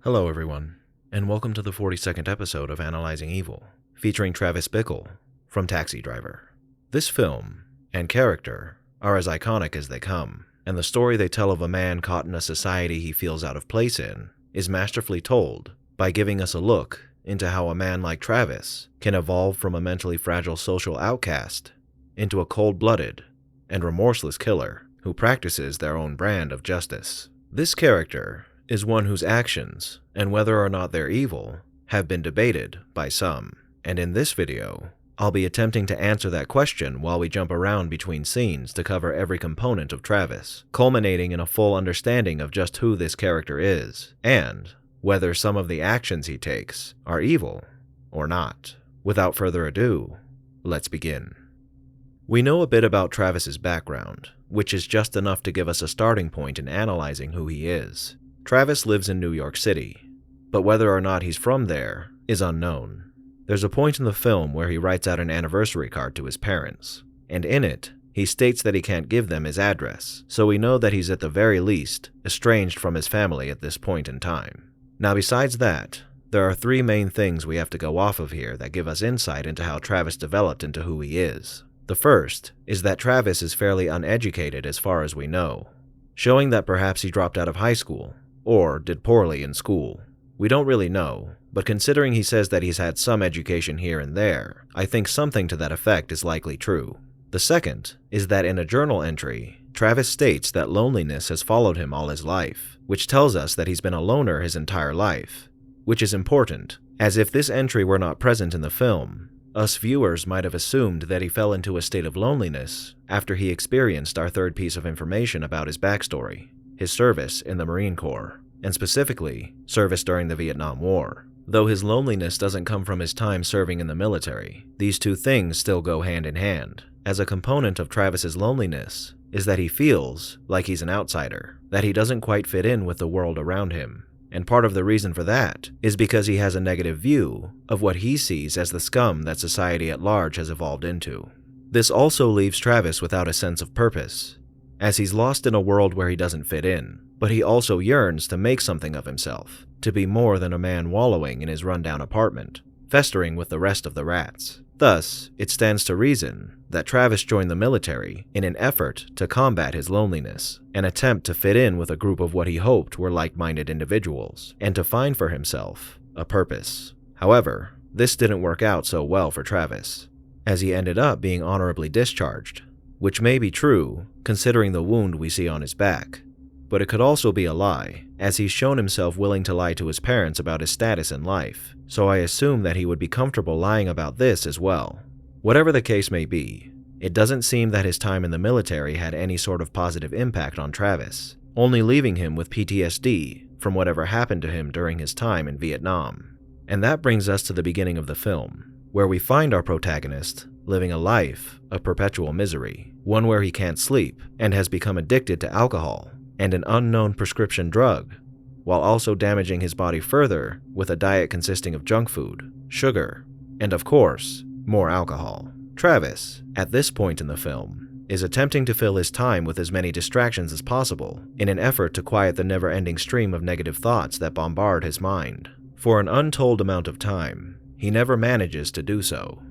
Hello everyone, and welcome to the 42nd episode of Analyzing Evil, featuring Travis Pickle from Taxi Driver. This film and character are as iconic as they come, and the story they tell of a man caught in a society he feels out of place in is masterfully told by giving us a look into how a man like Travis can evolve from a mentally fragile social outcast into a cold-blooded and remorseless killer who practices their own brand of justice. This character is one whose actions, and whether or not they're evil, have been debated by some. And in this video, I'll be attempting to answer that question while we jump around between scenes to cover every component of Travis, culminating in a full understanding of just who this character is, and whether some of the actions he takes are evil or not. Without further ado, let's begin. We know a bit about Travis's background, which is just enough to give us a starting point in analyzing who he is. Travis lives in New York City, but whether or not he's from there is unknown. There's a point in the film where he writes out an anniversary card to his parents, and in it, he states that he can't give them his address, so we know that he's at the very least estranged from his family at this point in time. Now besides that, there are three main things we have to go off of here that give us insight into how Travis developed into who he is. The first is that Travis is fairly uneducated as far as we know, showing that perhaps he dropped out of high school or did poorly in school. We don't really know, but considering he says that he's had some education here and there, I think something to that effect is likely true. The second is that in a journal entry, Travis states that loneliness has followed him all his life, which tells us that he's been a loner his entire life, which is important, as if this entry were not present in the film, us viewers might have assumed that he fell into a state of loneliness after he experienced our third piece of information about his backstory, his service in the Marine Corps, and specifically, service during the Vietnam War. Though his loneliness doesn't come from his time serving in the military, these two things still go hand in hand, as a component of Travis's loneliness is that he feels like he's an outsider, that he doesn't quite fit in with the world around him. And part of the reason for that is because he has a negative view of what he sees as the scum that society at large has evolved into. This also leaves Travis without a sense of purpose, as he's lost in a world where he doesn't fit in, but he also yearns to make something of himself, to be more than a man wallowing in his rundown apartment, festering with the rest of the rats. Thus, it stands to reason that Travis joined the military in an effort to combat his loneliness, an attempt to fit in with a group of what he hoped were like-minded individuals, and to find for himself a purpose. However, this didn't work out so well for Travis, as he ended up being honorably discharged, which may be true considering the wound we see on his back, but it could also be a lie, as he's shown himself willing to lie to his parents about his status in life, so I assume that he would be comfortable lying about this as well. Whatever the case may be, it doesn't seem that his time in the military had any sort of positive impact on Travis, only leaving him with PTSD from whatever happened to him during his time in Vietnam. And that brings us to the beginning of the film, where we find our protagonist living a life of perpetual misery, one where he can't sleep and has become addicted to alcohol and an unknown prescription drug, while also damaging his body further with a diet consisting of junk food, sugar, and of course, more alcohol. Travis, at this point in the film, is attempting to fill his time with as many distractions as possible in an effort to quiet the never-ending stream of negative thoughts that bombard his mind. For an untold amount of time, he never manages to do so,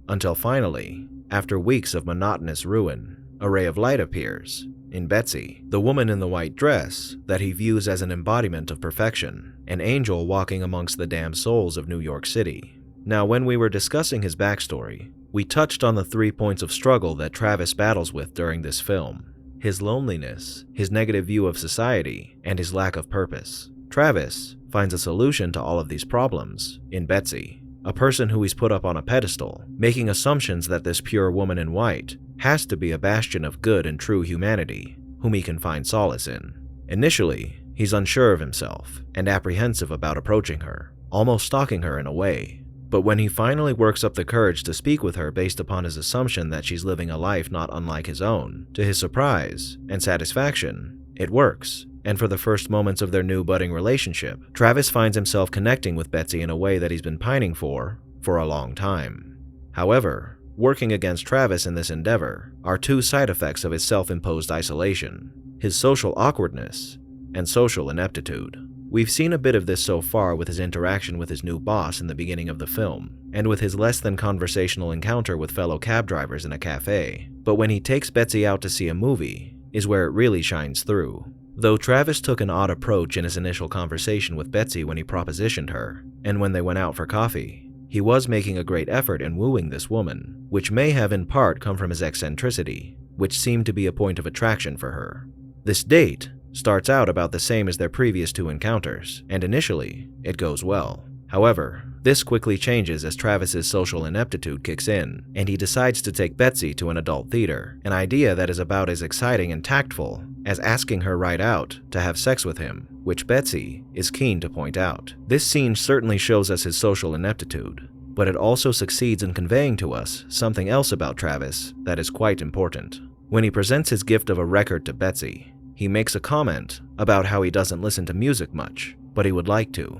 until finally, after weeks of monotonous ruin, a ray of light appears in Betsy, the woman in the white dress that he views as an embodiment of perfection, an angel walking amongst the damned souls of New York City. Now, when we were discussing his backstory, we touched on the 3 points of struggle that Travis battles with during this film: his loneliness, his negative view of society, and his lack of purpose. Travis finds a solution to all of these problems in Betsy, a person who he's put up on a pedestal, making assumptions that this pure woman in white has to be a bastion of good and true humanity, whom he can find solace in. Initially, he's unsure of himself and apprehensive about approaching her, almost stalking her in a way. But when he finally works up the courage to speak with her based upon his assumption that she's living a life not unlike his own, to his surprise and satisfaction, it works. And for the first moments of their new budding relationship, Travis finds himself connecting with Betsy in a way that he's been pining for a long time. However, working against Travis in this endeavor are two side effects of his self-imposed isolation: his social awkwardness and social ineptitude. We've seen a bit of this so far with his interaction with his new boss in the beginning of the film, and with his less than conversational encounter with fellow cab drivers in a cafe. But when he takes Betsy out to see a movie is where it really shines through. Though Travis took an odd approach in his initial conversation with Betsy when he propositioned her, and when they went out for coffee, he was making a great effort in wooing this woman, which may have in part come from his eccentricity, which seemed to be a point of attraction for her. This date starts out about the same as their previous 2 encounters, and initially, it goes well. However, this quickly changes as Travis's social ineptitude kicks in, and he decides to take Betsy to an adult theater, an idea that is about as exciting and tactful as asking her right out to have sex with him, which Betsy is keen to point out. This scene certainly shows us his social ineptitude, but it also succeeds in conveying to us something else about Travis that is quite important. When he presents his gift of a record to Betsy, he makes a comment about how he doesn't listen to music much, but he would like to.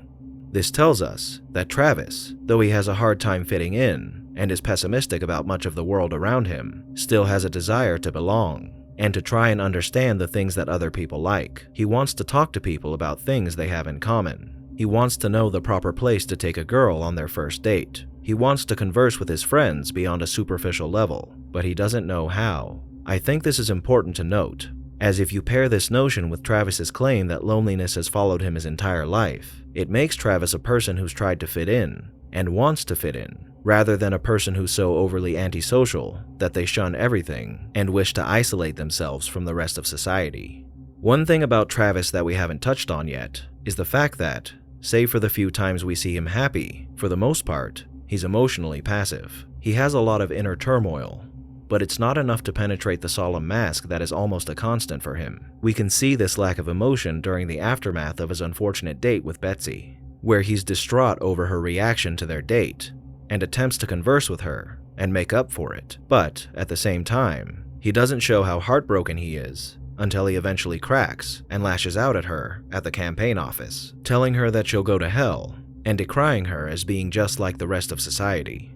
This tells us that Travis, though he has a hard time fitting in and is pessimistic about much of the world around him, still has a desire to belong and to try and understand the things that other people like. He wants to talk to people about things they have in common. He wants to know the proper place to take a girl on their first date. He wants to converse with his friends beyond a superficial level, but he doesn't know how. I think this is important to note, as if you pair this notion with Travis's claim that loneliness has followed him his entire life, it makes Travis a person who's tried to fit in and wants to fit in, rather than a person who's so overly antisocial that they shun everything and wish to isolate themselves from the rest of society. One thing about Travis that we haven't touched on yet is the fact that, save for the few times we see him happy, for the most part, he's emotionally passive. He has a lot of inner turmoil, but it's not enough to penetrate the solemn mask that is almost a constant for him. We can see this lack of emotion during the aftermath of his unfortunate date with Betsy, where he's distraught over her reaction to their date and attempts to converse with her and make up for it. But at the same time, he doesn't show how heartbroken he is until he eventually cracks and lashes out at her at the campaign office, telling her that she'll go to hell and decrying her as being just like the rest of society.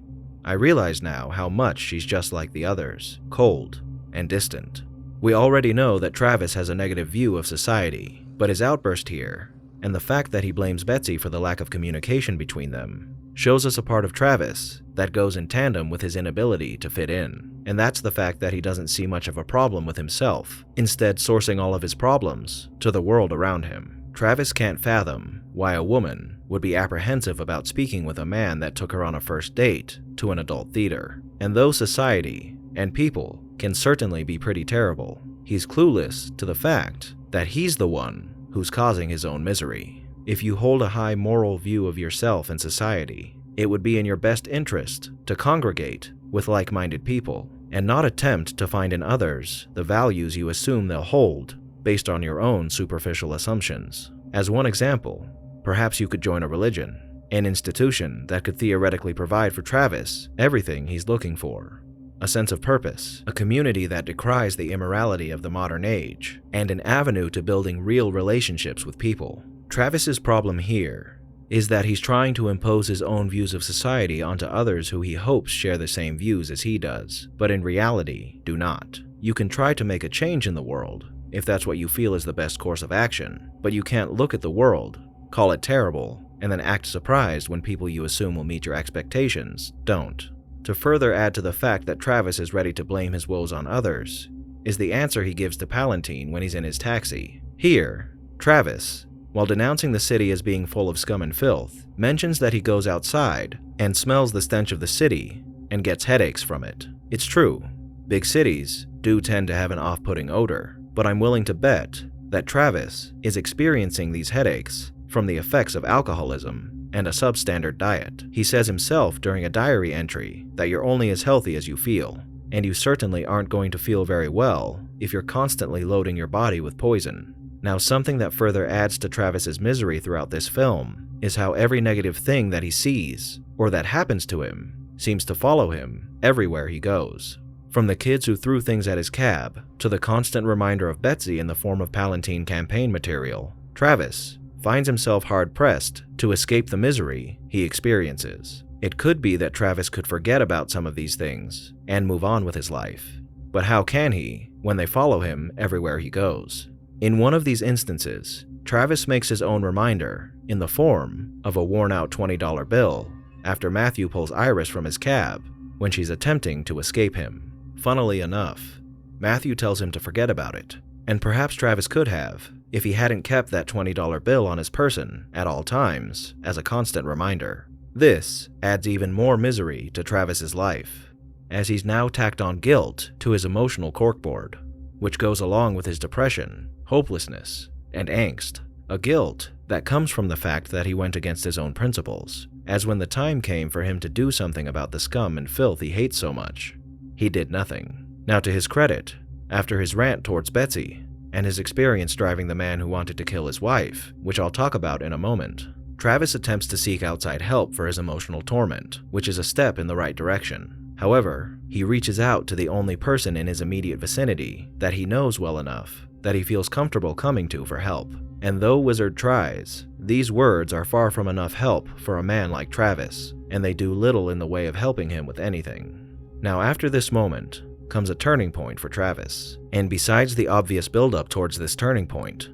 I realize now how much she's just like the others, cold and distant. We already know that Travis has a negative view of society, but his outburst here, and the fact that he blames Betsy for the lack of communication between them, shows us a part of Travis that goes in tandem with his inability to fit in. And that's the fact that he doesn't see much of a problem with himself, instead sourcing all of his problems to the world around him. Travis can't fathom why a woman would be apprehensive about speaking with a man that took her on a first date to an adult theater. And though society and people can certainly be pretty terrible, he's clueless to the fact that he's the one who's causing his own misery. If you hold a high moral view of yourself and society, it would be in your best interest to congregate with like-minded people and not attempt to find in others the values you assume they'll hold based on your own superficial assumptions. As one example, perhaps you could join a religion, an institution that could theoretically provide for Travis everything he's looking for. A sense of purpose, a community that decries the immorality of the modern age, and an avenue to building real relationships with people. Travis's problem here is that he's trying to impose his own views of society onto others who he hopes share the same views as he does, but in reality do not. You can try to make a change in the world if that's what you feel is the best course of action, but you can't look at the world, call it terrible, and then act surprised when people you assume will meet your expectations don't. To further add to the fact that Travis is ready to blame his woes on others, is the answer he gives to Palantine when he's in his taxi. Here, Travis, while denouncing the city as being full of scum and filth, mentions that he goes outside and smells the stench of the city and gets headaches from it. It's true, big cities do tend to have an off-putting odor, but I'm willing to bet that Travis is experiencing these headaches from the effects of alcoholism and a substandard diet. He says himself during a diary entry that you're only as healthy as you feel, and you certainly aren't going to feel very well if you're constantly loading your body with poison. Now, something that further adds to Travis's misery throughout this film is how every negative thing that he sees or that happens to him seems to follow him everywhere he goes. From the kids who threw things at his cab to the constant reminder of Betsy in the form of Palantine campaign material, Travis finds himself hard-pressed to escape the misery he experiences. It could be that Travis could forget about some of these things and move on with his life. But how can he when they follow him everywhere he goes? In one of these instances, Travis makes his own reminder in the form of a worn-out $20 bill after Matthew pulls Iris from his cab when she's attempting to escape him. Funnily enough, Matthew tells him to forget about it, and perhaps Travis could have if he hadn't kept that $20 bill on his person at all times as a constant reminder. This adds even more misery to Travis's life, as he's now tacked on guilt to his emotional corkboard, which goes along with his depression, hopelessness, and angst. A guilt that comes from the fact that he went against his own principles, as when the time came for him to do something about the scum and filth he hates so much, he did nothing. Now, to his credit, after his rant towards Betsy and his experience driving the man who wanted to kill his wife, which I'll talk about in a moment, Travis attempts to seek outside help for his emotional torment, which is a step in the right direction. However, he reaches out to the only person in his immediate vicinity that he knows well enough that he feels comfortable coming to for help. And though Wizard tries, these words are far from enough help for a man like Travis, and they do little in the way of helping him with anything. Now, after this moment comes a turning point for Travis, and besides the obvious buildup towards this turning point,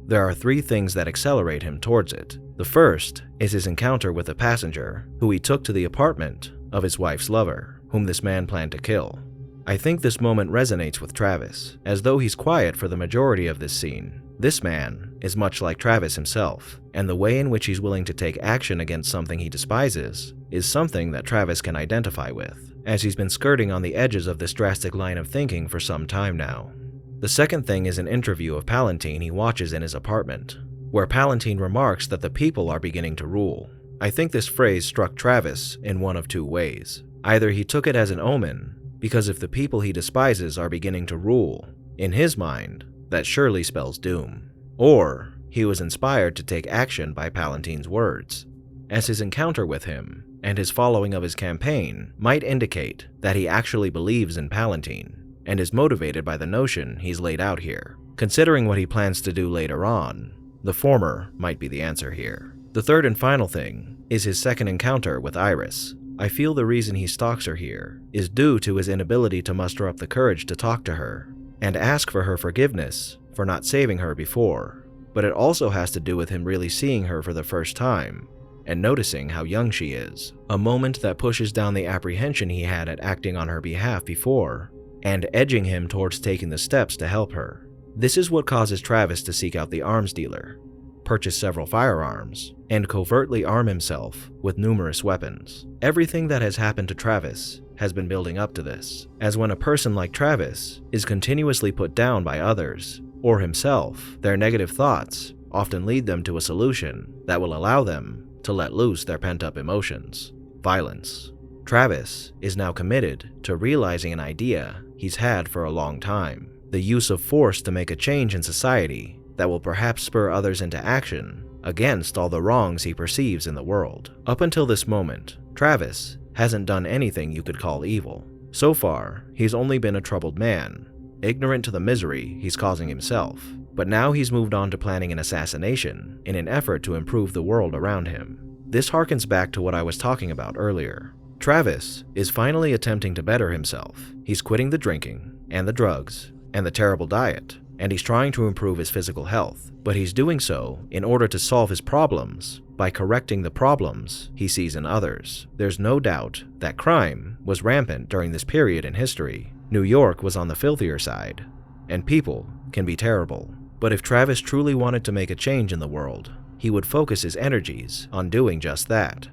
there are three things that accelerate him towards it. The first is his encounter with a passenger who he took to the apartment of his wife's lover, whom this man planned to kill. I think this moment resonates with Travis, as though he's quiet for the majority of this scene. This man is much like Travis himself, and the way in which he's willing to take action against something he despises is something that Travis can identify with, as he's been skirting on the edges of this drastic line of thinking for some time now. The second thing is an interview of Palantine he watches in his apartment, where Palantine remarks that the people are beginning to rule. I think this phrase struck Travis in one of two ways. Either he took it as an omen, because if the people he despises are beginning to rule, in his mind, that surely spells doom. Or he was inspired to take action by Palantine's words, as his encounter with him and his following of his campaign might indicate that he actually believes in Palantine and is motivated by the notion he's laid out here. Considering what he plans to do later on, the former might be the answer here. The third and final thing is his second encounter with Iris. I feel the reason he stalks her here is due to his inability to muster up the courage to talk to her and ask for her forgiveness for not saving her before, but it also has to do with him really seeing her for the first time and noticing how young she is, a moment that pushes down the apprehension he had at acting on her behalf before and edging him towards taking the steps to help her. This is what causes Travis to seek out the arms dealer, purchase several firearms, and covertly arm himself with numerous weapons. Everything that has happened to Travis has been building up to this, as when a person like Travis is continuously put down by others, or himself, their negative thoughts often lead them to a solution that will allow them to let loose their pent-up emotions: violence. Travis is now committed to realizing an idea he's had for a long time: the use of force to make a change in society that will perhaps spur others into action against all the wrongs he perceives in the world. Up until this moment, Travis hasn't done anything you could call evil. So far, he's only been a troubled man, ignorant to the misery he's causing himself. But now he's moved on to planning an assassination in an effort to improve the world around him. This harkens back to what I was talking about earlier. Travis is finally attempting to better himself. He's quitting the drinking and the drugs and the terrible diet, and he's trying to improve his physical health, but he's doing so in order to solve his problems by correcting the problems he sees in others. There's no doubt that crime was rampant during this period in history. New York was on the filthier side, and people can be terrible. But if Travis truly wanted to make a change in the world, he would focus his energies on doing just that,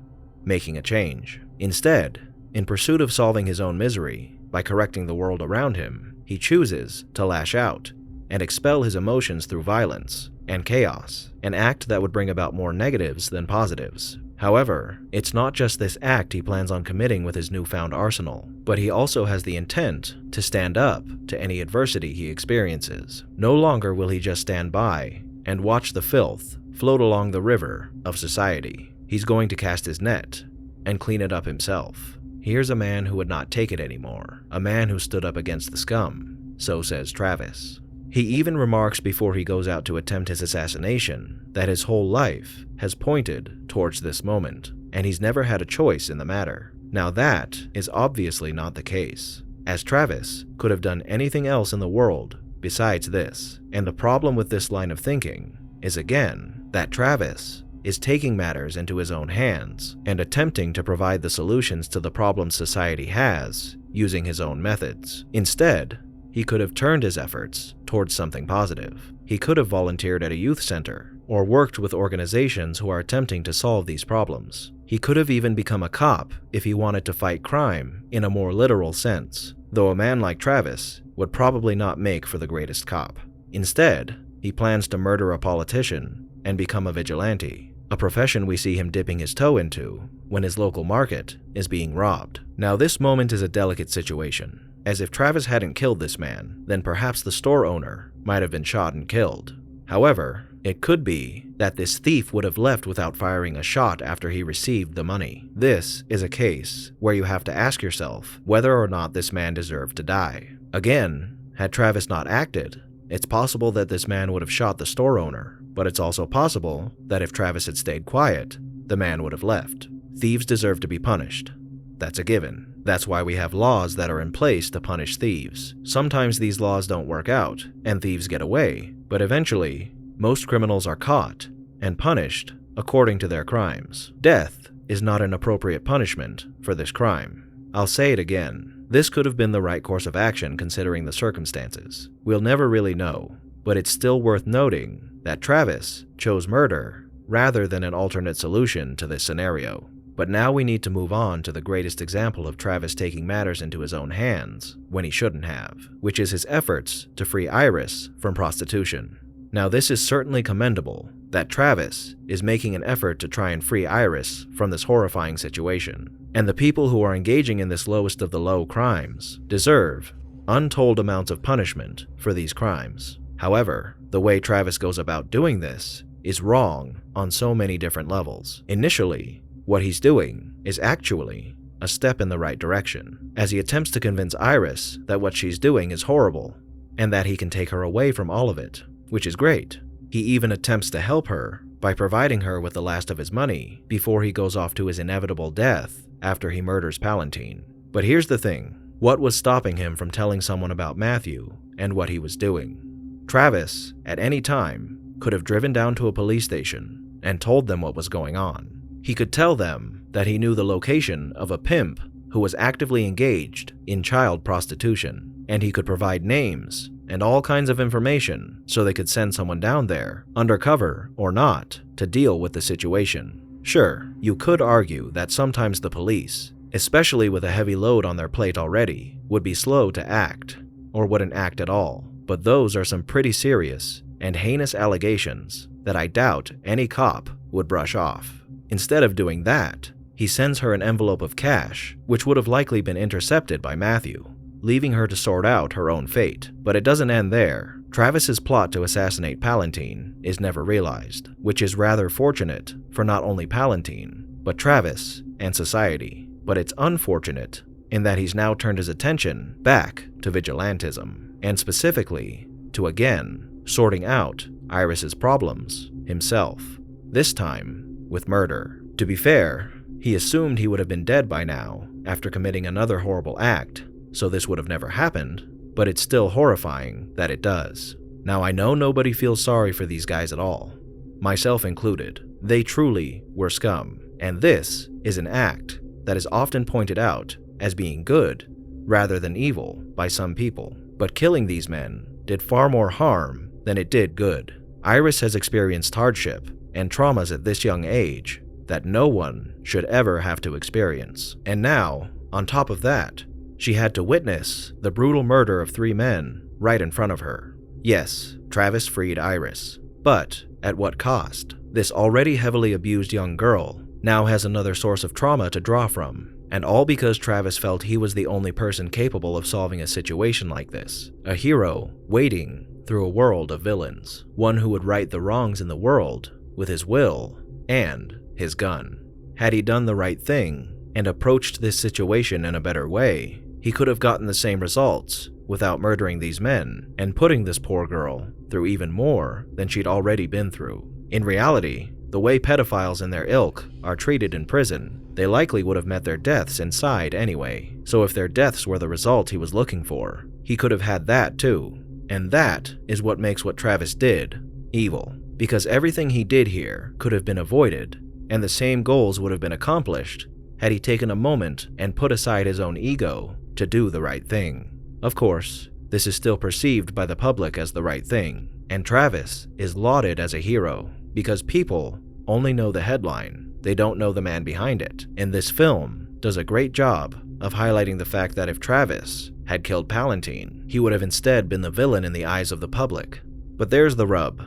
making a change. Instead, in pursuit of solving his own misery by correcting the world around him, he chooses to lash out and expel his emotions through violence and chaos, an act that would bring about more negatives than positives. However, it's not just this act he plans on committing with his newfound arsenal, but he also has the intent to stand up to any adversity he experiences. No longer will he just stand by and watch the filth float along the river of society. He's going to cast his net and clean it up himself. Here's a man who would not take it anymore, a man who stood up against the scum, so says Travis. He even remarks before he goes out to attempt his assassination that his whole life has pointed towards this moment, and he's never had a choice in the matter. Now that is obviously not the case, as Travis could have done anything else in the world besides this, and the problem with this line of thinking is again that Travis is taking matters into his own hands and attempting to provide the solutions to the problems society has using his own methods. Instead, he could have turned his efforts towards something positive. He could have volunteered at a youth center or worked with organizations who are attempting to solve these problems. He could have even become a cop if he wanted to fight crime in a more literal sense, though a man like Travis would probably not make for the greatest cop. Instead, he plans to murder a politician and become a vigilante, a profession we see him dipping his toe into when his local market is being robbed. Now, this moment is a delicate situation, as if Travis hadn't killed this man, then perhaps the store owner might have been shot and killed. However, it could be that this thief would have left without firing a shot after he received the money. This is a case where you have to ask yourself whether or not this man deserved to die. Again, had Travis not acted, it's possible that this man would have shot the store owner, but it's also possible that if Travis had stayed quiet, the man would have left. Thieves deserve to be punished. That's a given. That's why we have laws that are in place to punish thieves. Sometimes these laws don't work out, and thieves get away, but eventually, most criminals are caught and punished according to their crimes. Death is not an appropriate punishment for this crime. I'll say it again. This could have been the right course of action considering the circumstances. We'll never really know, but it's still worth noting that Travis chose murder rather than an alternate solution to this scenario. But now we need to move on to the greatest example of Travis taking matters into his own hands when he shouldn't have, which is his efforts to free Iris from prostitution. Now, this is certainly commendable that Travis is making an effort to try and free Iris from this horrifying situation, and the people who are engaging in this lowest of the low crimes deserve untold amounts of punishment for these crimes. However, the way Travis goes about doing this is wrong on so many different levels. Initially, what he's doing is actually a step in the right direction, as he attempts to convince Iris that what she's doing is horrible, and that he can take her away from all of it, which is great. He even attempts to help her by providing her with the last of his money before he goes off to his inevitable death after he murders Palantine. But here's the thing. What was stopping him from telling someone about Matthew and what he was doing? Travis, at any time, could have driven down to a police station and told them what was going on. He could tell them that he knew the location of a pimp who was actively engaged in child prostitution, and he could provide names and all kinds of information so they could send someone down there, undercover or not, to deal with the situation. Sure, you could argue that sometimes the police, especially with a heavy load on their plate already, would be slow to act, or wouldn't act at all, but those are some pretty serious and heinous allegations that I doubt any cop would brush off. Instead of doing that, he sends her an envelope of cash, which would have likely been intercepted by Matthew, leaving her to sort out her own fate. But it doesn't end there. Travis's plot to assassinate Palantine is never realized, which is rather fortunate for not only Palantine, but Travis and society. But it's unfortunate in that he's now turned his attention back to vigilantism, and specifically to again sorting out Iris's problems himself, this time with murder. To be fair, he assumed he would have been dead by now after committing another horrible act, so this would have never happened, but it's still horrifying that it does. Now, I know nobody feels sorry for these guys at all, myself included. They truly were scum, and this is an act that is often pointed out as being good rather than evil by some people. But killing these men did far more harm than it did good. Iris has experienced hardship and traumas at this young age that no one should ever have to experience. And now, on top of that, she had to witness the brutal murder of 3 men right in front of her. Yes, Travis freed Iris, but at what cost? This already heavily abused young girl now has another source of trauma to draw from, and all because Travis felt he was the only person capable of solving a situation like this. A hero wading through a world of villains, one who would right the wrongs in the world with his will and his gun. Had he done the right thing and approached this situation in a better way, he could have gotten the same results without murdering these men and putting this poor girl through even more than she'd already been through. In reality, the way pedophiles and their ilk are treated in prison, they likely would have met their deaths inside anyway. So if their deaths were the result he was looking for, he could have had that too. And that is what makes what Travis did evil. because everything he did here could have been avoided, and the same goals would have been accomplished had he taken a moment and put aside his own ego to do the right thing. Of course, this is still perceived by the public as the right thing, and Travis is lauded as a hero because people only know the headline, they don't know the man behind it. And this film does a great job of highlighting the fact that if Travis had killed Palantine, he would have instead been the villain in the eyes of the public. But there's the rub.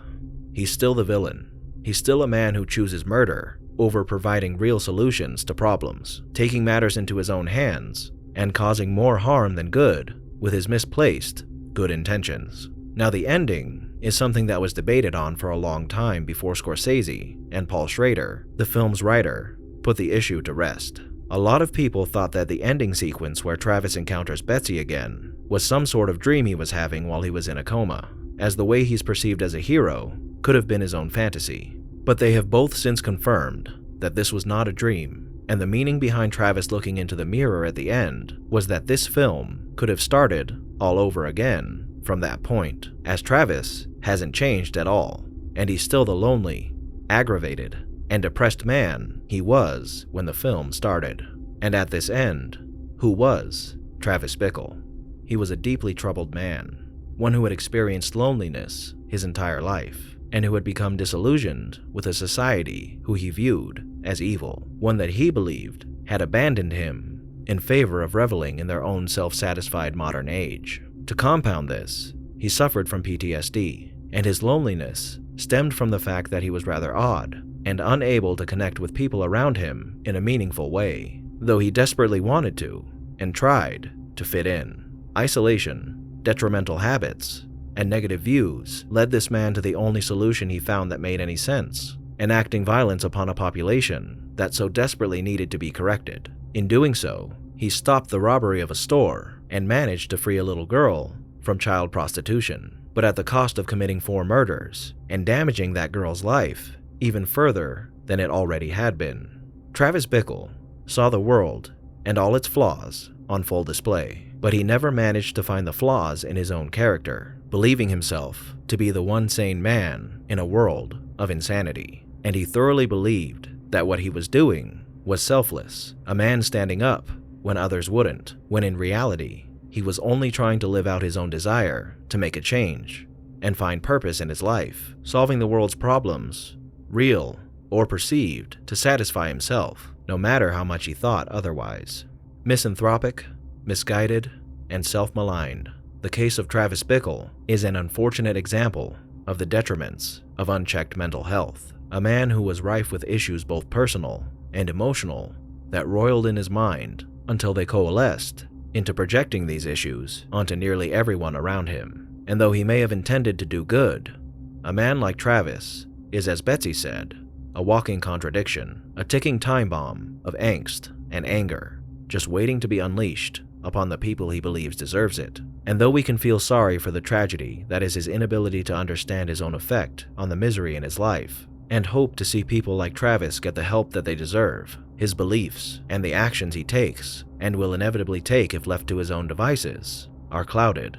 He's still the villain. He's still a man who chooses murder over providing real solutions to problems, taking matters into his own hands, and causing more harm than good with his misplaced good intentions. Now, the ending is something that was debated on for a long time before Scorsese and Paul Schrader, the film's writer, put the issue to rest. A lot of people thought that the ending sequence where Travis encounters Betsy again was some sort of dream he was having while he was in a coma, as the way he's perceived as a hero could have been his own fantasy. But they have both since confirmed that this was not a dream, and the meaning behind Travis looking into the mirror at the end was that this film could have started all over again from that point, as Travis hasn't changed at all, and he's still the lonely, aggravated, and depressed man he was when the film started. And at this end, who was Travis Bickle? He was a deeply troubled man, one who had experienced loneliness his entire life, and who had become disillusioned with a society who he viewed as evil, one that he believed had abandoned him in favor of reveling in their own self-satisfied modern age. To compound this, he suffered from PTSD, and his loneliness stemmed from the fact that he was rather odd and unable to connect with people around him in a meaningful way, though he desperately wanted to and tried to fit in. Isolation, detrimental habits, and negative views led this man to the only solution he found that made any sense: enacting violence upon a population that so desperately needed to be corrected. In doing so, he stopped the robbery of a store and managed to free a little girl from child prostitution, but at the cost of committing 4 murders and damaging that girl's life even further than it already had been. Travis Bickle saw the world and all its flaws on full display, but he never managed to find the flaws in his own character, believing himself to be the one sane man in a world of insanity. And he thoroughly believed that what he was doing was selfless, a man standing up when others wouldn't, when in reality, he was only trying to live out his own desire to make a change and find purpose in his life, solving the world's problems, real or perceived, to satisfy himself, no matter how much he thought otherwise. Misanthropic, misguided, and self-maligned, the case of Travis Bickle is an unfortunate example of the detriments of unchecked mental health. A man who was rife with issues both personal and emotional that roiled in his mind until they coalesced into projecting these issues onto nearly everyone around him. And though he may have intended to do good, a man like Travis is, as Betsy said, a walking contradiction, a ticking time bomb of angst and anger, just waiting to be unleashed upon the people he believes deserves it. And though we can feel sorry for the tragedy that is his inability to understand his own effect on the misery in his life, and hope to see people like Travis get the help that they deserve, his beliefs and the actions he takes, and will inevitably take if left to his own devices, are clouded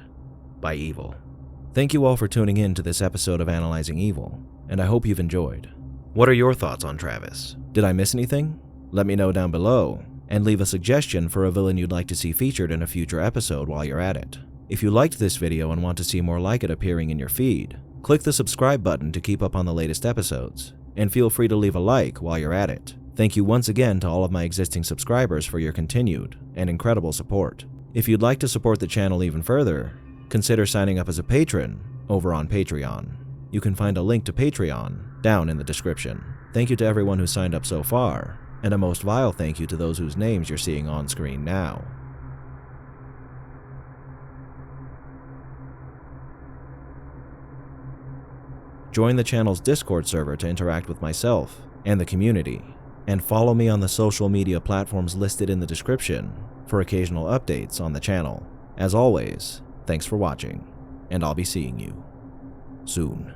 by evil. Thank you all for tuning in to this episode of Analyzing Evil, and I hope you've enjoyed. What are your thoughts on Travis? Did I miss anything? Let me know down below, and leave a suggestion for a villain you'd like to see featured in a future episode while you're at it. If you liked this video and want to see more like it appearing in your feed, click the subscribe button to keep up on the latest episodes, and feel free to leave a like while you're at it. Thank you once again to all of my existing subscribers for your continued and incredible support. If you'd like to support the channel even further, consider signing up as a patron over on Patreon. You can find a link to Patreon down in the description. Thank you to everyone who signed up so far, and a most vile thank you to those whose names you're seeing on screen now. Join the channel's Discord server to interact with myself and the community, and follow me on the social media platforms listed in the description for occasional updates on the channel. As always, thanks for watching, and I'll be seeing you soon.